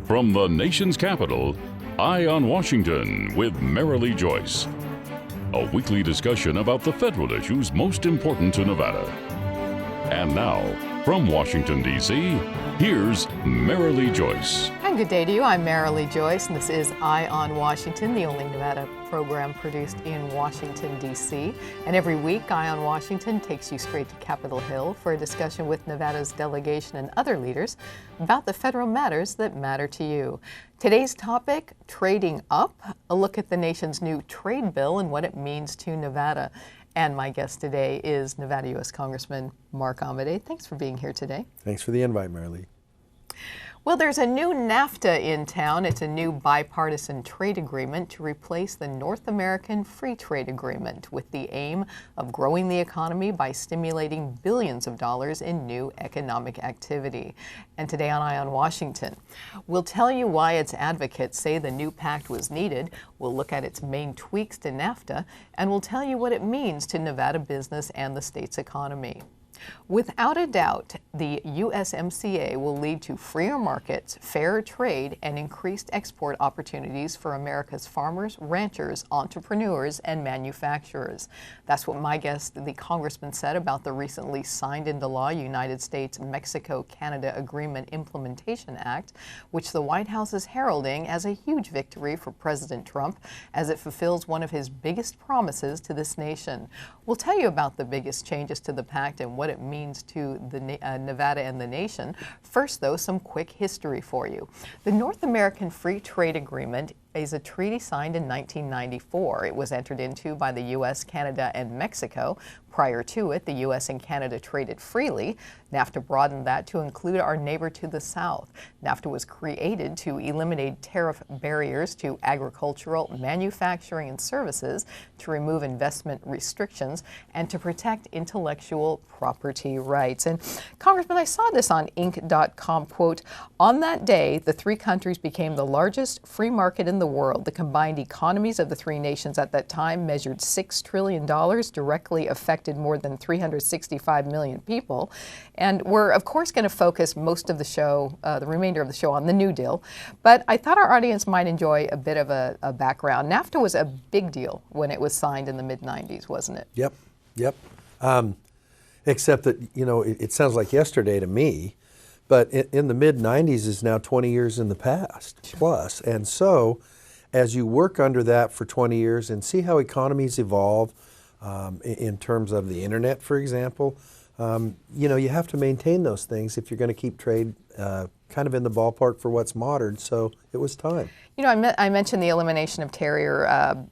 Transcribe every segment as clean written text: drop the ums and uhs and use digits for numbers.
From the nation's capital, Eye on Washington with Marilee Joyce. A weekly discussion about the federal issues most important to Nevada. And now, from Washington, D.C., here's Marilee Joyce. And good day to you. I'm Marilee Joyce, and this is Eye on Washington, the only Nevada program produced in Washington, D.C. And every week, Eye on Washington takes you straight to Capitol Hill for a discussion with Nevada's delegation and other leaders about the federal matters that matter to you. Today's topic, trading up, a look at the nation's new trade bill and what it means to Nevada. And my guest today is Nevada U.S. Congressman Mark Amodei. Thanks for being here today. Thanks for the invite, Marilee. Well, there's a new NAFTA in town. It's a new bipartisan trade agreement to replace the North American Free Trade Agreement with the aim of growing the economy by stimulating billions of dollars in new economic activity. And today on Eye on Washington, we'll tell you why its advocates say the new pact was needed. We'll look at its main tweaks to NAFTA, and we'll tell you what it means to Nevada business and the state's economy. Without a doubt, the USMCA will lead to freer markets, fairer trade, and increased export opportunities for America's farmers, ranchers, entrepreneurs, and manufacturers. That's what my guest, the congressman, said about the recently signed into law United States-Mexico-Canada Agreement Implementation Act, which the White House is heralding as a huge victory for President Trump as it fulfills one of his biggest promises to this nation. We'll tell you about the biggest changes to the pact and what it means to the Nevada and the nation. First, though, some quick history for you. The North American Free Trade Agreement is a treaty signed in 1994. It was entered into by the U.S., Canada, and Mexico. Prior to it, the U.S. and Canada traded freely. NAFTA broadened that to include our neighbor to the south. NAFTA was created to eliminate tariff barriers to agricultural, manufacturing, and services, to remove investment restrictions, and to protect intellectual property rights. And Congressman, I saw this on Inc.com, quote, "On that day, the three countries became the largest free market in the world. The combined economies of the three nations at that time measured $6 trillion, directly affected more than 365 million people." And we're, of course, going to focus most of the show, the remainder of the show, on the New Deal. But I thought our audience might enjoy a bit of a background. NAFTA was a big deal when it was signed in the mid-90s, wasn't it? Yep. Except that, you know, it sounds like yesterday to me, but in the mid-90s is now 20 years in the past plus. And so as you work under that for 20 years and see how economies evolve, in terms of the internet, for example, you know, you have to maintain those things if you're going to keep trade kind of in the ballpark for what's modern. So it was time. You know, I mentioned the elimination of tariff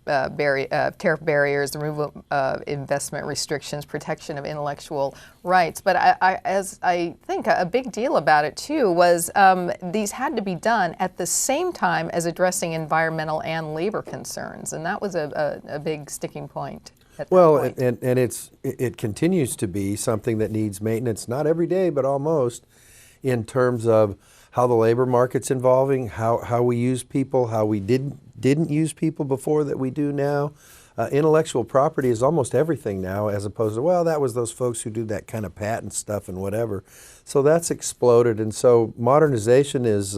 barriers, the removal of investment restrictions, protection of intellectual rights. But I think a big deal about it, too, was these had to be done at the same time as addressing environmental and labor concerns. And that was a big sticking point. Well, and it continues to be something that needs maintenance, not every day, but almost, in terms of how the labor market's evolving, how we use people, how we didn't use people before that we do now. Intellectual property is almost everything now, as opposed to, well, that was those folks who do that kind of patent stuff and whatever. So that's exploded, and so modernization is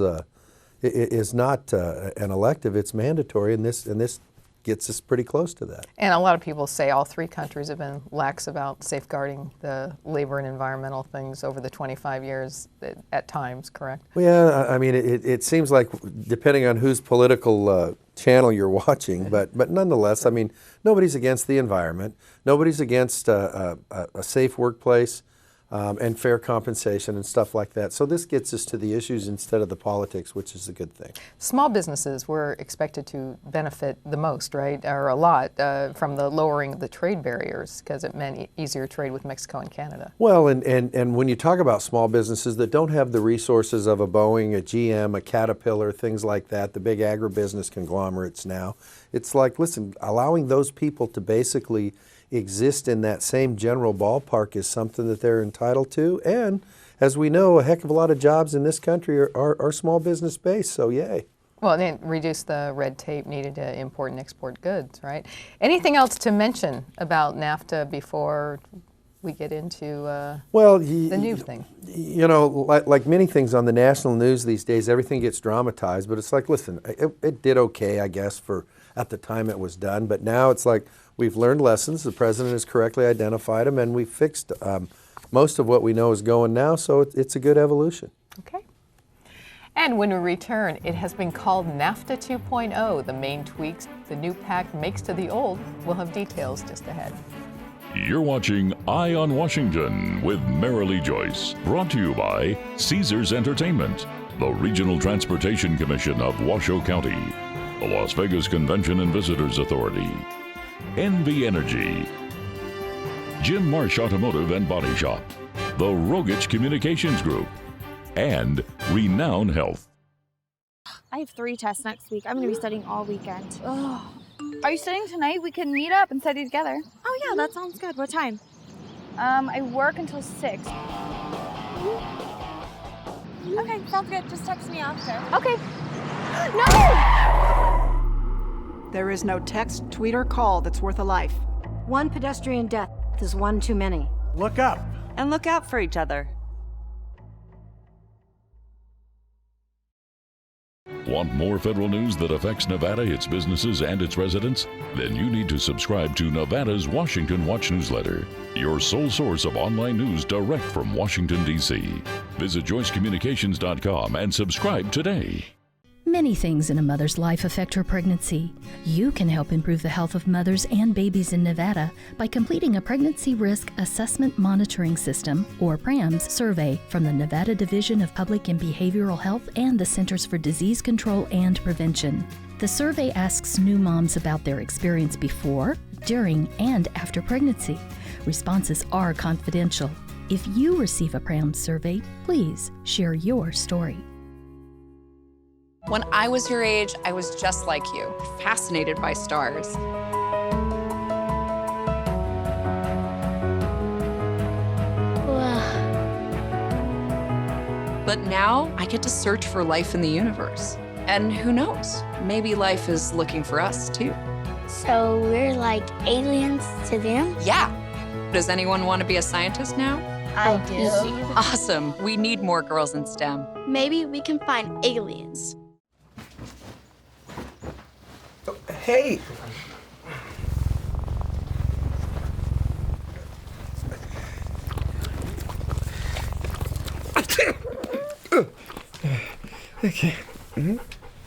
not an elective; it's mandatory, and this gets us pretty close to that. And a lot of people say all three countries have been lax about safeguarding the labor and environmental things over the 25 years at times, correct? Well, yeah, I mean, it seems like, depending on whose political channel you're watching, but nonetheless, I mean, nobody's against the environment. Nobody's against a safe workplace and fair compensation and stuff like that. So this gets us to the issues instead of the politics, which is a good thing. Small businesses were expected to benefit the most, right, or a lot, from the lowering of the trade barriers, because it meant easier trade with Mexico and Canada. Well, and when you talk about small businesses that don't have the resources of a Boeing, a GM, a Caterpillar, things like that, the big agribusiness conglomerates now, it's like, listen, allowing those people to basically exist in that same general ballpark is something that they're entitled to. And as we know, a heck of a lot of jobs in this country are small business based, so yay. Well, and reduce the red tape needed to import and export goods, right? Anything else to mention about NAFTA before we get into well, the new thing. You know, like many things on the national news these days, everything gets dramatized. But it's like, listen, it did okay, I guess, for at the time it was done. But now it's like we've learned lessons. The president has correctly identified them, and we've fixed most of what we know is going now. So it's a good evolution. Okay. And when we return, it has been called NAFTA 2.0. The main tweaks the new pact makes to the old. We'll have details just ahead. You're watching Eye on Washington with Marilee Joyce, brought to you by Caesars Entertainment, the Regional Transportation Commission of Washoe County, the Las Vegas Convention and Visitors Authority, NV Energy, Jim Marsh Automotive and Body Shop, the Rogich Communications Group, and Renown Health. I have 3 tests next week. I'm going to be studying all weekend. Ugh. Are you studying tonight? We can meet up and study together. Oh yeah, that sounds good. What time? I work until 6. Okay, sounds good. Just text me after. Okay. No! There is no text, tweet, or call that's worth a life. One pedestrian death is one too many. Look up. And look out for each other. Want more federal news that affects Nevada, its businesses, and its residents? Then you need to subscribe to Nevada's Washington Watch newsletter, your sole source of online news direct from Washington, D.C. Visit joycecommunications.com and subscribe today. Many things in a mother's life affect her pregnancy. You can help improve the health of mothers and babies in Nevada by completing a Pregnancy Risk Assessment Monitoring System, or PRAMS, survey from the Nevada Division of Public and Behavioral Health and the Centers for Disease Control and Prevention. The survey asks new moms about their experience before, during, and after pregnancy. Responses are confidential. If you receive a PRAMS survey, please share your story. When I was your age, I was just like you, fascinated by stars. But now I get to search for life in the universe. And who knows, maybe life is looking for us too. So we're like aliens to them? Yeah. Does anyone want to be a scientist now? I do. Awesome. We need more girls in STEM. Maybe we can find aliens. Hey! Okay.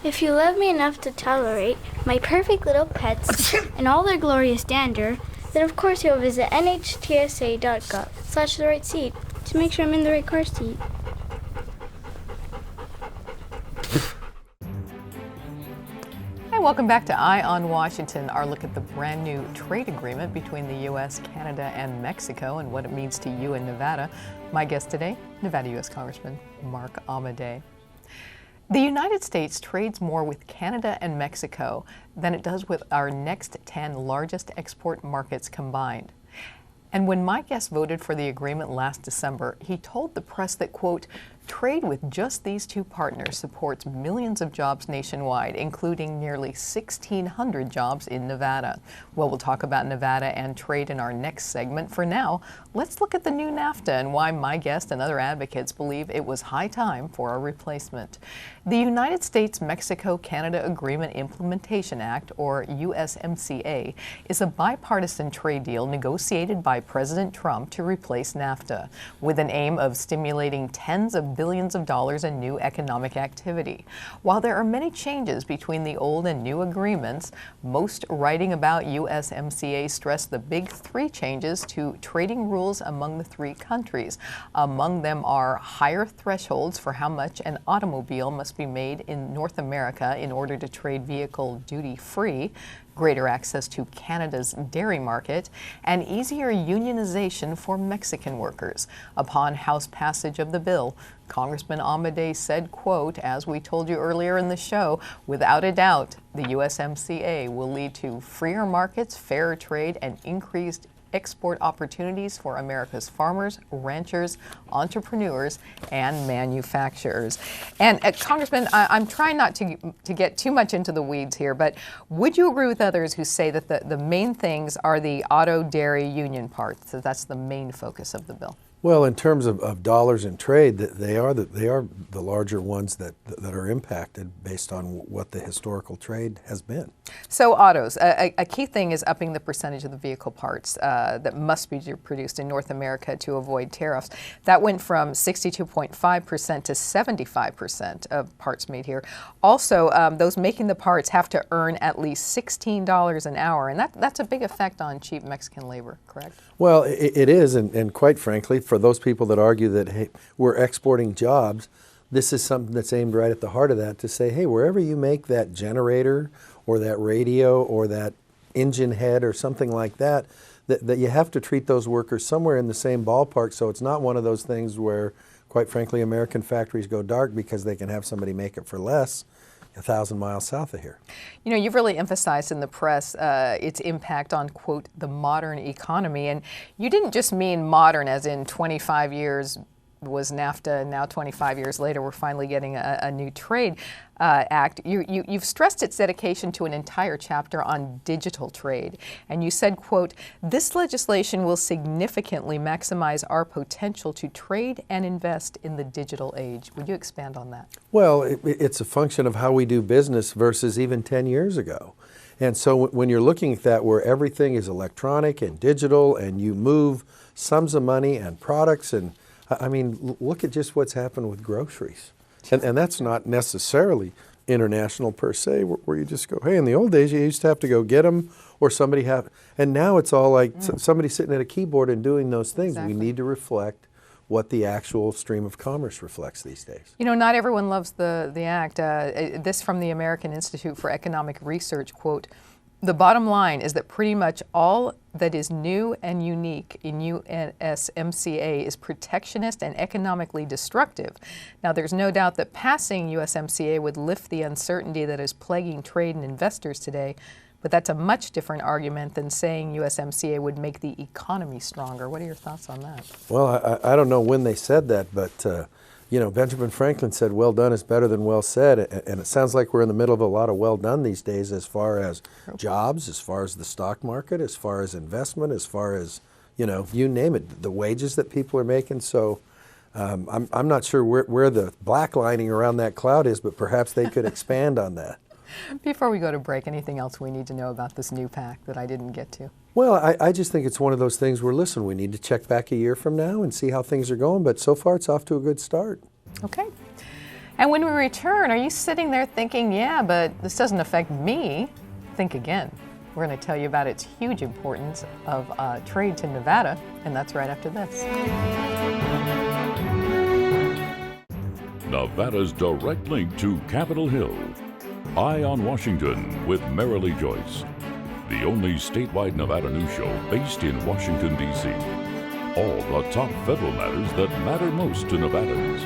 If you love me enough to tolerate my perfect little pets and all their glorious dander, then of course you'll visit nhtsa.gov/the right seat to make sure I'm in the right car seat. Hi, welcome back to Eye on Washington, our look at the brand new trade agreement between the U.S., Canada, and Mexico and what it means to you in Nevada. My guest today, Nevada U.S. Congressman Mark Amodei. The United States trades more with Canada and Mexico than it does with our next 10 largest export markets combined. And when my guest voted for the agreement last December, he told the press that, quote, trade with just these two partners supports millions of jobs nationwide, including nearly 1,600 jobs in Nevada. Well, we'll talk about Nevada and trade in our next segment. For now, let's look at the new NAFTA and why my guest and other advocates believe it was high time for a replacement. The United States-Mexico-Canada Agreement Implementation Act, or USMCA, is a bipartisan trade deal negotiated by President Trump to replace NAFTA, with an aim of stimulating tens of billions of dollars in new economic activity. While there are many changes between the old and new agreements, most writing about USMCA stress the big 3 changes to trading rules among the 3 countries. Among them are higher thresholds for how much an automobile must be made in North America in order to trade vehicle duty-free, greater access to Canada's dairy market, and easier unionization for Mexican workers. Upon House passage of the bill, Congressman Amodei said, quote, as we told you earlier in the show, without a doubt, the USMCA will lead to freer markets, fairer trade, and increased export opportunities for America's farmers, ranchers, entrepreneurs, and manufacturers. And Congressman, I'm trying not to get too much into the weeds here, but would you agree with others who say that the main things are the auto, dairy, union parts? So that's the main focus of the bill. Well, in terms of dollars in trade, they are the larger ones that are impacted based on what the historical trade has been. So autos, a key thing is upping the percentage of the vehicle parts that must be produced in North America to avoid tariffs. That went from 62.5% to 75% of parts made here. Also, those making the parts have to earn at least $16 an hour, and that's a big effect on cheap Mexican labor, correct? Well, it is, and quite frankly, for those people that argue that, hey, we're exporting jobs, this is something that's aimed right at the heart of that, to say, hey, wherever you make that generator or that radio or that engine head or something like that, that you have to treat those workers somewhere in the same ballpark, so it's not one of those things where, quite frankly, American factories go dark because they can have somebody make it for less 1,000 miles south of here. You know, you've really emphasized in the press its impact on, quote, the modern economy. And you didn't just mean modern as in 25 years was NAFTA, and now 25 years later we're finally getting a new trade act. You've stressed its dedication to an entire chapter on digital trade. And you said, quote, this legislation will significantly maximize our potential to trade and invest in the digital age. Would you expand on that? Well, it's a function of how we do business versus even 10 years ago. And so when you're looking at that, where everything is electronic and digital and you move sums of money and products, and I mean, look at just what's happened with groceries. And that's not necessarily international per se, where you just go, hey, in the old days you used to have to go get them, or somebody have, and now it's all like somebody sitting at a keyboard and doing those things. Exactly. We need to reflect what the actual stream of commerce reflects these days. You know, not everyone loves the act. This from the American Institute for Economic Research, quote, the bottom line is that pretty much all that is new and unique in USMCA is protectionist and economically destructive. Now, there's no doubt that passing USMCA would lift the uncertainty that is plaguing trade and investors today, but that's a much different argument than saying USMCA would make the economy stronger. What are your thoughts on that? Well, I don't know when they said that, but you know, Benjamin Franklin said, well done is better than well said, and it sounds like we're in the middle of a lot of well done these days as far as jobs, as far as the stock market, as far as investment, as far as, you know, you name it, the wages that people are making. So I'm not sure where the black lining around that cloud is, but perhaps they could expand on that. Before we go to break, anything else we need to know about this new pact that I didn't get to? Well, I just think it's one of those things where, listen, we need to check back a year from now and see how things are going, but so far it's off to a good start. Okay. And when we return, are you sitting there thinking, yeah, but this doesn't affect me? Think again. We're going to tell you about its huge importance of trade to Nevada, and that's right after this. Nevada's direct link to Capitol Hill. Eye on Washington with Marilee Joyce, the only statewide Nevada news show based in Washington, D.C. All the top federal matters that matter most to Nevadans.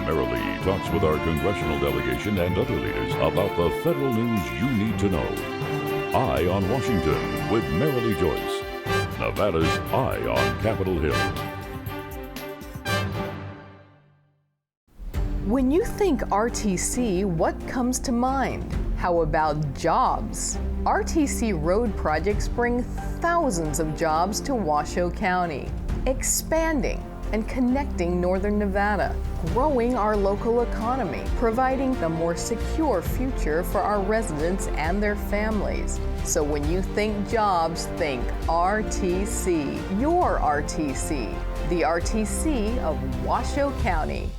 Marilee talks with our congressional delegation and other leaders about the federal news you need to know. Eye on Washington with Marilee Joyce, Nevada's Eye on Capitol Hill. When you think RTC, what comes to mind? How about jobs? RTC road projects bring thousands of jobs to Washoe County, expanding and connecting northern Nevada, growing our local economy, providing a more secure future for our residents and their families. So when you think jobs, think RTC. Your RTC, the RTC of Washoe County.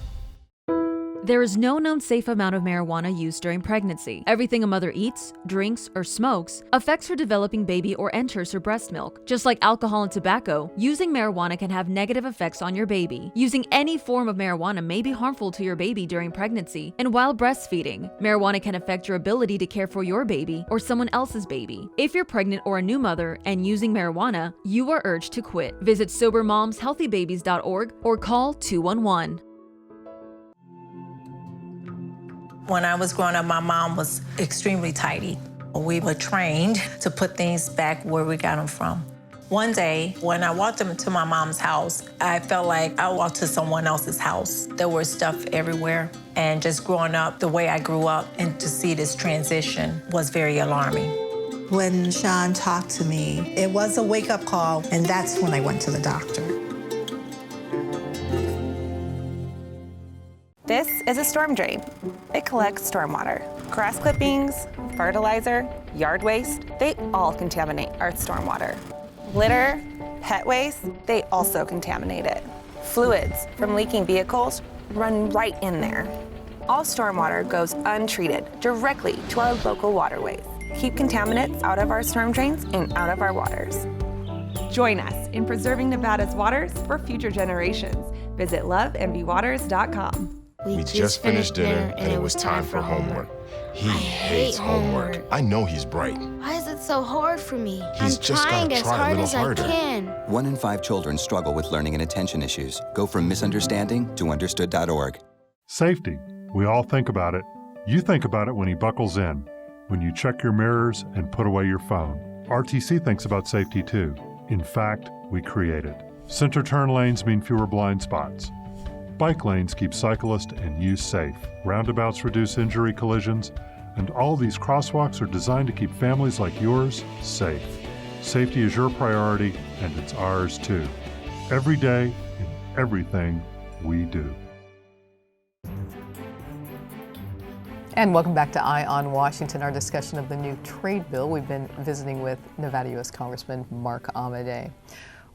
There is no known safe amount of marijuana used during pregnancy. Everything a mother eats, drinks, or smokes affects her developing baby or enters her breast milk. Just like alcohol and tobacco, using marijuana can have negative effects on your baby. Using any form of marijuana may be harmful to your baby during pregnancy and while breastfeeding. Marijuana can affect your ability to care for your baby or someone else's baby. If you're pregnant or a new mother and using marijuana, you are urged to quit. Visit SoberMomsHealthyBabies.org or call 211. When I was growing up, my mom was extremely tidy. We were trained to put things back where we got them from. One day, when I walked into my mom's house, I felt like I walked to someone else's house. There was stuff everywhere. And just growing up the way I grew up, and to see this transition was very alarming. When Sean talked to me, it was a wake-up call, and that's when I went to the doctor. This is a storm drain. It collects stormwater. Grass clippings, fertilizer, yard waste, they all contaminate our stormwater. Litter, pet waste, they also contaminate it. Fluids from leaking vehicles run right in there. All stormwater goes untreated directly to our local waterways. Keep contaminants out of our storm drains and out of our waters. Join us in preserving Nevada's waters for future generations. Visit loveandbewaters.com. We just finished dinner and it was time for homework. He hates homework. I know he's bright. Why is it so hard for me? He's I'm just trying gotta as try a hard little as harder. I can. 1 in 5 children struggle with learning and attention issues. Go from misunderstanding to understood.org. Safety. We all think about it. You think about it when he buckles in, when you check your mirrors and put away your phone. RTC thinks about safety too. In fact, we create it. Center turn lanes mean fewer blind spots. Bike lanes keep cyclists and you safe. Roundabouts reduce injury collisions, and all these crosswalks are designed to keep families like yours safe. Safety is your priority, and it's ours too. Every day, in everything we do. And welcome back to Eye on Washington, our discussion of the new trade bill. We've been visiting with Nevada U.S. Congressman Mark Amodei.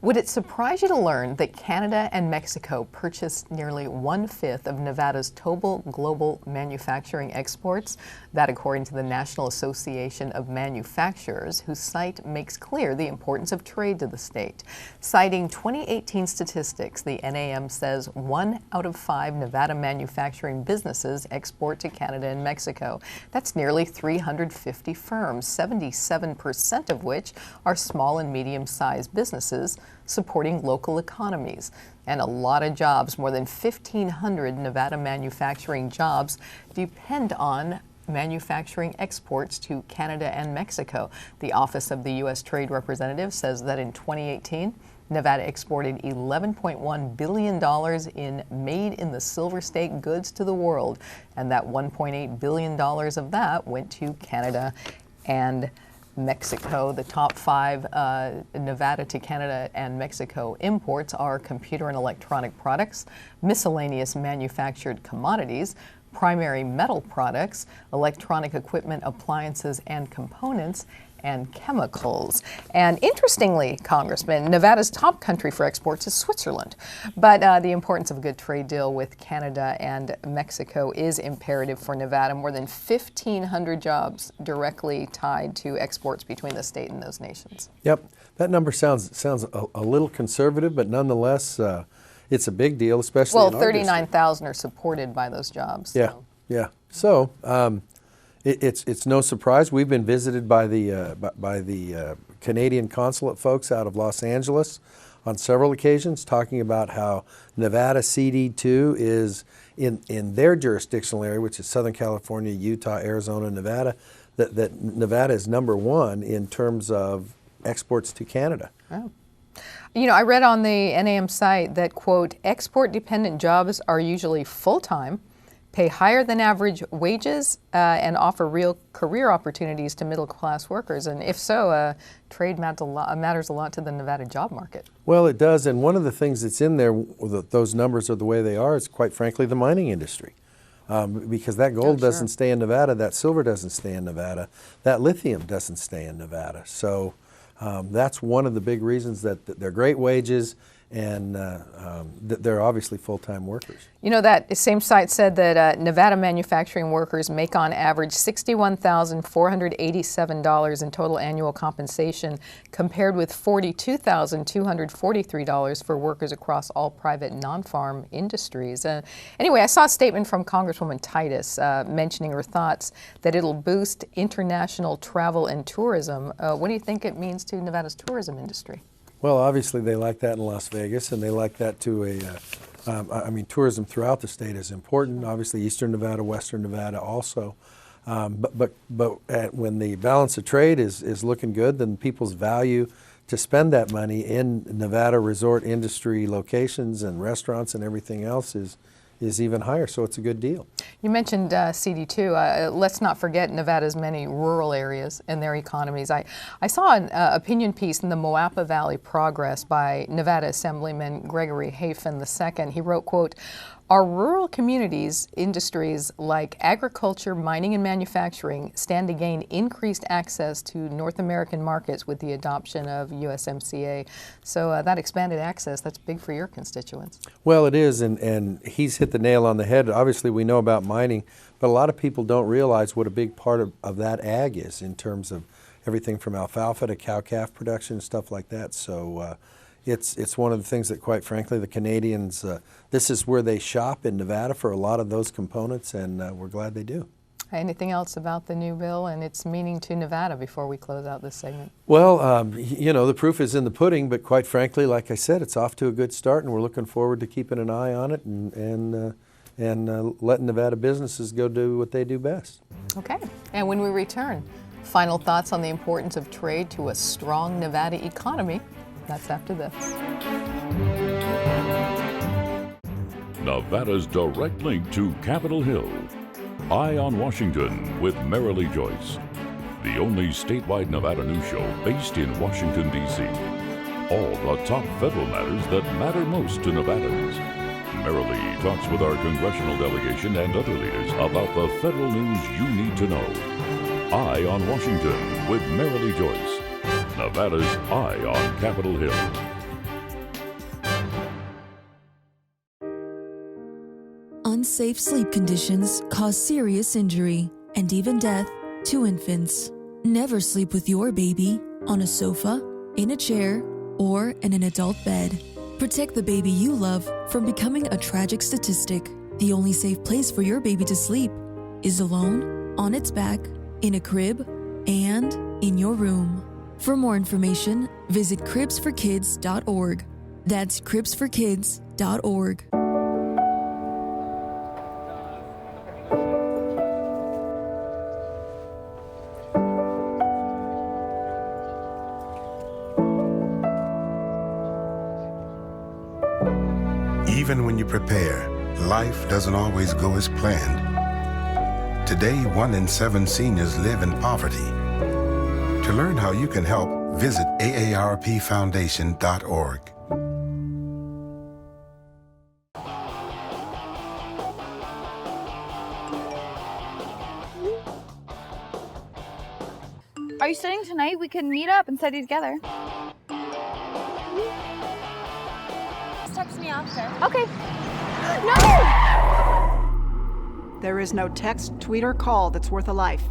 Would it surprise you to learn that Canada and Mexico purchased nearly 1/5 of Nevada's total global manufacturing exports? That according to the National Association of Manufacturers, whose site makes clear the importance of trade to the state. Citing 2018 statistics, the NAM says 1 out of 5 Nevada manufacturing businesses export to Canada and Mexico. That's nearly 350 firms, 77% of which are small and medium-sized businesses supporting local economies. And a lot of jobs, more than 1,500 Nevada manufacturing jobs, depend on manufacturing exports to Canada and Mexico. The Office of the U.S. Trade Representative says that in 2018, Nevada exported $11.1 billion in made-in-the-Silver State goods to the world, and that $1.8 billion of that went to Canada and Mexico. The top 5 Nevada to Canada and Mexico imports are computer and electronic products, miscellaneous manufactured commodities, primary metal products, electronic equipment, appliances and components, and chemicals. And interestingly, Congressman, Nevada's top country for exports is Switzerland. But the importance of a good trade deal with Canada and Mexico is imperative for Nevada. More than 1,500 jobs directly tied to exports between the state and those nations. Yep, that number sounds a little conservative, but nonetheless, it's a big deal, especially well, in our 39,000 are supported by those jobs. Yeah, so. yeah. So it's no surprise. We've been visited by the Canadian consulate folks out of Los Angeles on several occasions, talking about how Nevada CD2 is in their jurisdictional area, which is Southern California, Utah, Arizona, Nevada. That Nevada is number 1 in terms of exports to Canada. Oh. You know, I read on the NAM site that, quote, export-dependent jobs are usually full-time, pay higher than average wages, and offer real career opportunities to middle-class workers. And if so, trade matters a lot to the Nevada job market. Well, it does. And one of the things that's in there, those numbers are the way they are, is quite frankly the mining industry. Because that gold doesn't stay in Nevada, that silver doesn't stay in Nevada, that lithium doesn't stay in Nevada. So that's one of the big reasons that they're great wages and they're obviously full-time workers. You know, that same site said that Nevada manufacturing workers make on average $61,487 in total annual compensation, compared with $42,243 for workers across all private non-farm industries. Anyway, I saw a statement from Congresswoman Titus mentioning her thoughts that it'll boost international travel and tourism. What do you think it means to Nevada's tourism industry? Well, obviously they like that in Las Vegas, and they like that to I mean, tourism throughout the state is important. Obviously, Eastern Nevada, Western Nevada also. But when the balance of trade is looking good, then people's value to spend that money in Nevada resort industry locations and restaurants and everything else is even higher, so it's a good deal. You mentioned CD2. Let's not forget Nevada's many rural areas and their economies. I saw an opinion piece in the Moapa Valley Progress by Nevada Assemblyman Gregory Hafen II. He wrote, quote, "Our rural communities, industries like agriculture, mining, and manufacturing stand to gain increased access to North American markets with the adoption of USMCA." So that expanded access, that's big for your constituents. Well, it is, and he's hit the nail on the head. Obviously, we know about mining, but a lot of people don't realize what a big part of that ag is in terms of everything from alfalfa to cow-calf production and stuff like that. So it's one of the things that, quite frankly, the Canadians, this is where they shop in Nevada for a lot of those components, and we're glad they do. Anything else about the new bill and its meaning to Nevada before we close out this segment? Well, you know, the proof is in the pudding, but quite frankly, like I said, it's off to a good start, and we're looking forward to keeping an eye on it and letting Nevada businesses go do what they do best. Okay, and when we return, final thoughts on the importance of trade to a strong Nevada economy. That's after this. Nevada's direct link to Capitol Hill. Eye on Washington with Marilee Joyce. The only statewide Nevada news show based in Washington, D.C. All the top federal matters that matter most to Nevadans. Marilee talks with our congressional delegation and other leaders about the federal news you need to know. Eye on Washington with Marilee Joyce. Nevada's Eye on Capitol Hill. Unsafe sleep conditions cause serious injury and even death to infants. Never sleep with your baby on a sofa, in a chair, or in an adult bed. Protect the baby you love from becoming a tragic statistic. The only safe place for your baby to sleep is alone, on its back, in a crib, and in your room. For more information, visit cribsforkids.org. That's cribsforkids.org. Even when you prepare, life doesn't always go as planned. Today, 1 in 7 seniors live in poverty. To learn how you can help, visit aarpfoundation.org. Are you studying tonight? We can meet up and study together. Just text me after. Okay. No! There is no text, tweet, or call that's worth a life.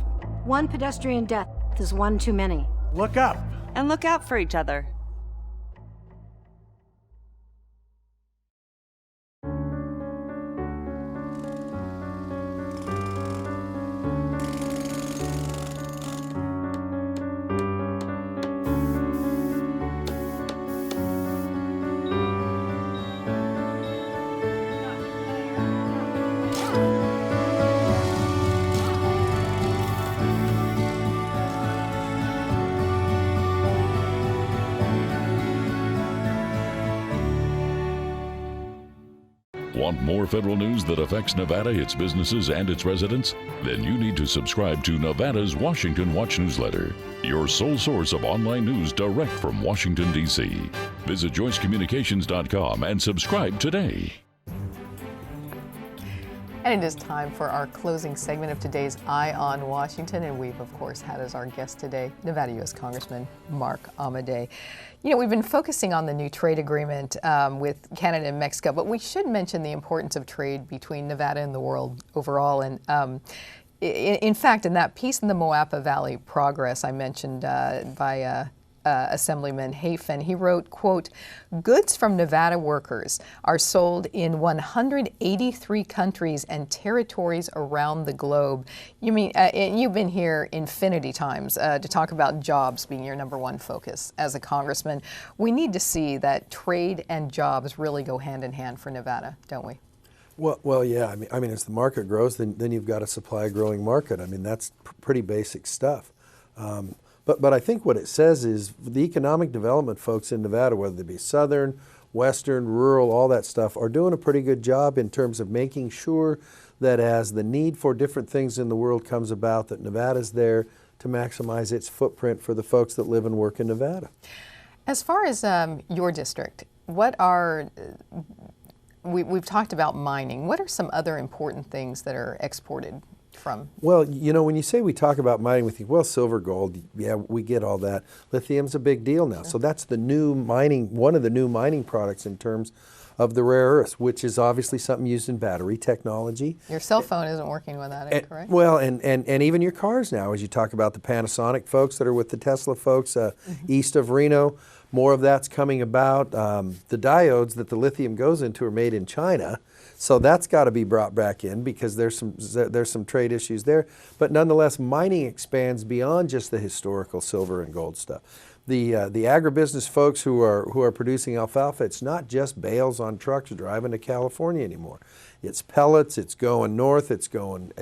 One pedestrian death is one too many. Look up. And look out for each other. Want more federal news that affects Nevada, its businesses, and its residents? Then you need to subscribe to Nevada's Washington Watch newsletter, your sole source of online news direct from Washington, D.C. Visit joycecommunications.com and subscribe today. And it is time for our closing segment of today's Eye on Washington, and we've of course had as our guest today Nevada U.S. Congressman Mark Amodei. You know, we've been focusing on the new trade agreement with Canada and Mexico, but we should mention the importance of trade between Nevada and the world overall. And in fact, in that piece in the Moapa Valley Progress I mentioned by Assemblyman Hafen, he wrote, quote, "Goods from Nevada workers are sold in 183 countries and territories around the globe." You mean, you've been here infinity times to talk about jobs being your number one focus as a congressman. We need to see that trade and jobs really go hand in hand for Nevada, don't we? Well, yeah. I mean, as the market grows, then you've got to supply a growing market. I mean, that's pretty basic stuff. But I think what it says is the economic development folks in Nevada, whether they be southern, western, rural, all that stuff, are doing a pretty good job in terms of making sure that as the need for different things in the world comes about, that Nevada's there to maximize its footprint for the folks that live and work in Nevada. As far as your district, we've talked about mining. What are some other important things that are exported from? Well, you know, when you say we talk about mining, we think, well, silver, gold, yeah, we get all that. Lithium's a big deal now. Sure. So that's the new mining, one of the new mining products in terms of the rare earths, which is obviously something used in battery technology. Your cell phone isn't working without it, correct? Well, and even your cars now, as you talk about the Panasonic folks that are with the Tesla folks east of Reno, more of that's coming about. The diodes that the lithium goes into are made in China, so that's got to be brought back in because there's some trade issues there. But nonetheless, mining expands beyond just the historical silver and gold stuff. The agribusiness folks who are producing alfalfa, it's not just bales on trucks driving to California anymore. It's pellets. It's going north. It's going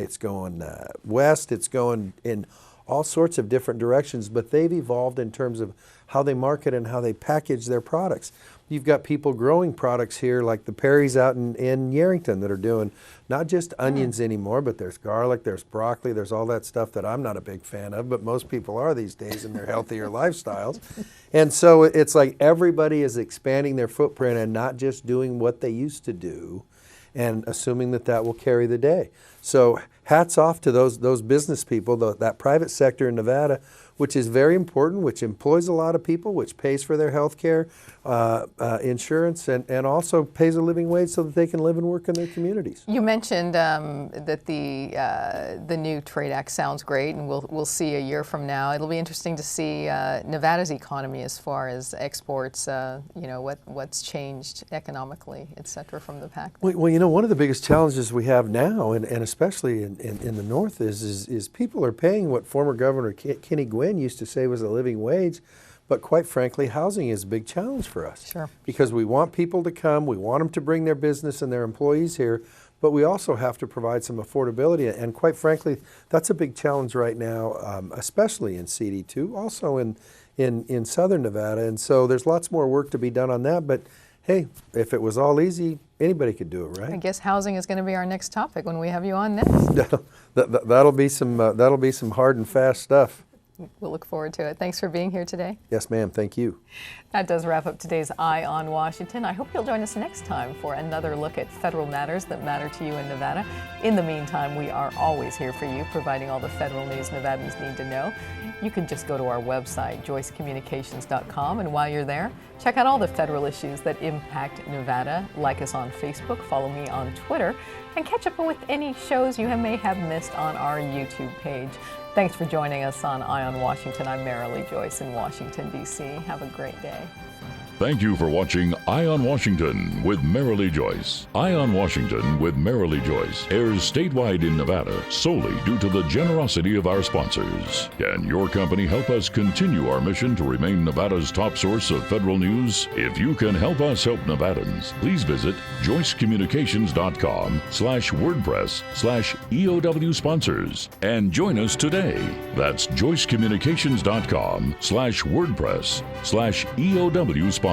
west. It's going in all sorts of different directions. But they've evolved in terms of how they market and how they package their products. You've got people growing products here like the Perrys out in Yerington that are doing not just onions anymore, but there's garlic, there's broccoli, there's all that stuff that I'm not a big fan of, but most people are these days in their healthier lifestyles. And so it's like everybody is expanding their footprint and not just doing what they used to do and assuming that that will carry the day. So hats off to those business people, that private sector in Nevada, which is very important, which employs a lot of people, which pays for their health care, insurance, and also pays a living wage so that they can live and work in their communities. You mentioned that the new Trade Act sounds great, and we'll see a year from now. It'll be interesting to see Nevada's economy as far as exports, what's changed economically, et cetera, from the pact. Well, you know, one of the biggest challenges we have now, and especially in the North, is people are paying what former Governor Kenny Gwynn used to say was a living wage, but quite frankly, housing is a big challenge for us. Sure. Because we want people to come, we want them to bring their business and their employees here, but we also have to provide some affordability, and quite frankly, that's a big challenge right now, especially in CD2, also in southern Nevada, and so there's lots more work to be done on that, but hey, if it was all easy, anybody could do it, right? I guess housing is going to be our next topic when we have you on next. That'll be some hard and fast stuff. We'll look forward to it. Thanks for being here today. Yes, ma'am. Thank you. That does wrap up today's Eye on Washington. I hope you'll join us next time for another look at federal matters that matter to you in Nevada. In the meantime, we are always here for you, providing all the federal news Nevadans need to know. You can just go to our website, joycecommunications.com, and while you're there, check out all the federal issues that impact Nevada. Like us on Facebook, follow me on Twitter, and catch up with any shows you may have missed on our YouTube page. Thanks for joining us on Eye on Washington. I'm Marilee Joyce in Washington, D.C. Have a great day. Thank you for watching Eye on Washington with Marilee Joyce. Eye on Washington with Marilee Joyce airs statewide in Nevada solely due to the generosity of our sponsors. Can your company help us continue our mission to remain Nevada's top source of federal news? If you can help us help Nevadans, please visit joycecommunications.com/WordPress/EOW sponsors and join us today. That's joycecommunications.com/WordPress/EOW sponsors.